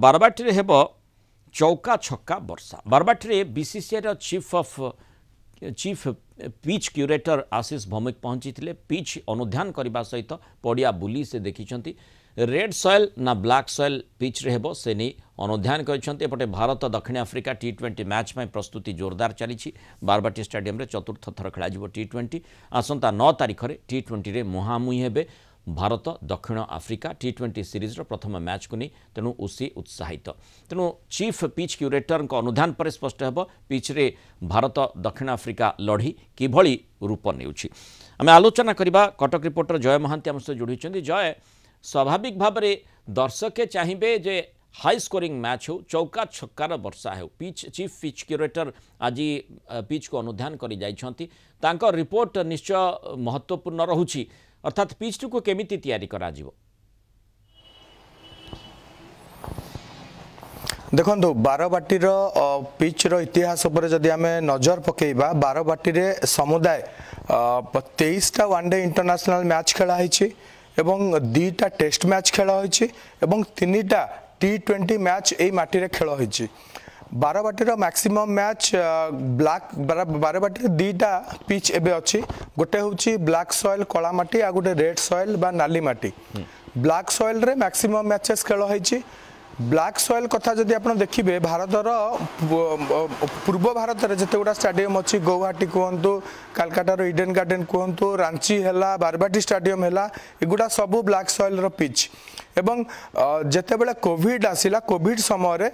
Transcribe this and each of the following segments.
बारबाटी हेब चौका छक्का वर्षा Barbati BCCI chief pitch curator आशीष भौमिक पहुंची पिच अनुध्यान करने सहित पड़िया बुली से देखी रेड सॉइल ना ब्लैक सॉइल पिच रे हेबो से नहीं अनुध्यान करपटे भारत दक्षिण आफ्रिका T20 मैच में प्रस्तुति जोरदार चली बारबाटी स्टेडियम रे चतुर्थ थर खेल T20 आसंता 9 तारिख में T20 रे मुहांमुही हेबे भारत दक्षिण आफ्रिका T20 सीरीज रो प्रथम मैच को नहीं तेणु उसी उत्साहित तेणु चीफ पिच क्यूरेटर अनुध्यान पर स्पष्ट हेबो पिच रे भारत दक्षिण आफ्रिका लड़ी किभली रूप नेउछि आमे आलोचना करबा कटक रिपोर्टर जय महांती हमसे जोड़ी जय स्वाभाविक भाव में दर्शके चाहिए जे हाई स्कोरिंग मैच हो चौका छक्कार वर्षा हो पिच चीफ पिच क्यूरेटर आज पिच को अनुध्यान कर जाइछंती रिपोर्ट निश्चय महत्वपूर्ण रहुछि अर्थात पिच को केमिति तैयारी करा जिवो देखो बारबाटीर पिचर इतिहास पर जदि आमे नजर पकेबा बारबाटी रे समुदाय 23टा वनडे इंटरनेशनल मैच खेला है एवं 2टा टेस्ट मैच खेल होइछि एवं 3टा T20 मैच एई माटी रे खेल होइछि बारबाटीर maximum match black Barbati 2टा pitch एबे अछि गोटे होछि ब्लैक सॉइल कला माटी आ गोटे रेड सॉइल बा नाली माटी ब्लैक सॉइल रे मैक्सिमम मैचेस खेल होइछि ब्लैक सॉइल कथा जदि आप देखिए भारतर पूर्व भारत में जिते गुड़ा स्टाडियम अच्छी गौहाटी कहतु कालकाटार इडेन गार्डन कहतु रांची है बारबाटी स्टाडियम है एगुड़ा सबू ब्लैक सॉइल पिच एवं जिते बड़े कोविड आसिला कोविड समय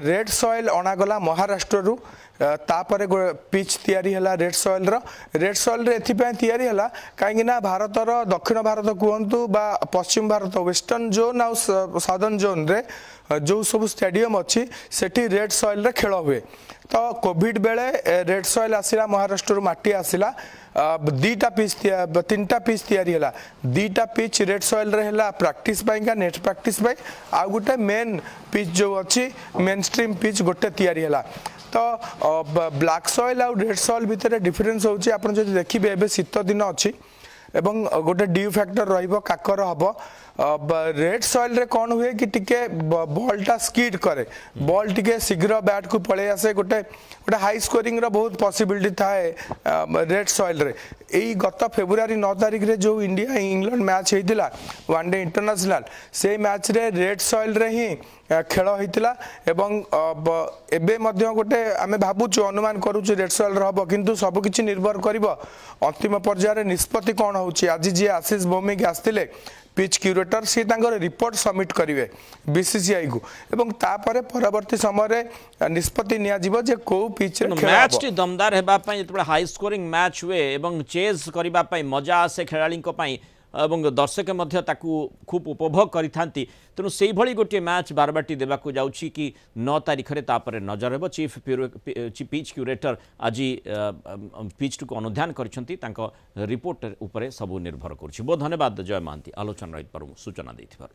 रेड सॉइल अणागला महाराष्ट्र रु तापर पिच तैयारी है रेड सॉइल एथिपाई है कहीं भारतर दक्षिण भारत कहतु बा पश्चिम भारत वेस्टर्न जोन आ साउदर्न जोन रे जो सब स्टेडियम अच्छी सेठी रेड सॉइल रे खेल हुए तो कोविड बेले रेड सॉइल आसिला महाराष्ट्र माटी आसिला 2टा पिच 3टा पिच तैयारी है 2टा पिच रेड सॉइल रे है प्रैक्टिस का नेट प्रैक्टिस आ गोटे मेन पिच जो अच्छी मेन स्ट्रीम पिच गोटे तैयारी है तो ब्लैक सॉइल आ रेड सॉइल भितर डिफरेन्स होची आपन जदि देखिबे एबे शीत दिन अच्छी एवं गोटे ड्यू फैक्टर रहिबो काकर हबो रेड सॉइल रे कौन हुए कि टिके बॉलटा स्कीड करे बॉल टिके शीघ्र बैट को पळे आसे गोटे गोटे हाई स्कोरिंग रो बहुत पॉसिबिलिटी थाए रेड सॉइल रे एई गत फेब्रुआरी 9 तारिख रे जो इंडिया इंग्लैंड मैच हेतिला वनडे इंटरनेशनल से मैच रे रेड सॉइल रे ही खेल होइतिला एवं एबे मध्य गोटे आमे भाबुछु अनुमान करूछु रेड सॉइल रे हबो किंतु सब किछि निर्भर करिवो अंतिम पर्याय रे निष्पत्ति कोन होउछि आज जे आशीष भौमिक आस्तिले पिच क्यूरेटर सी रिपोर्ट सबमिट करेंगे बीसीसीआई को एवं तापर परवर्ती समय निष्पत्ति नियाजिबो जे को पिच रे मैच टी दमदार हेबा पई जतबे हाई स्कोरिंग मैच हुए एवं चेज करबा पई मजा आसे खेलाड़ी को पई एवं दर्शक मध्य ताकू खूब उपभोग करिथांती तेणु से भली गोटे मैच बारबाटी देवाकू जाउछि कि 9 तारिख रे तापर नजर हेबो चीफ पिच क्यूरेटर आज पिच को अनुध्यान करछंती तांको रिपोर्ट उपरे सब निर्भर करछि। बहुत धन्यवाद जय महांती आलोचना रहित पर सूचना देथिबार।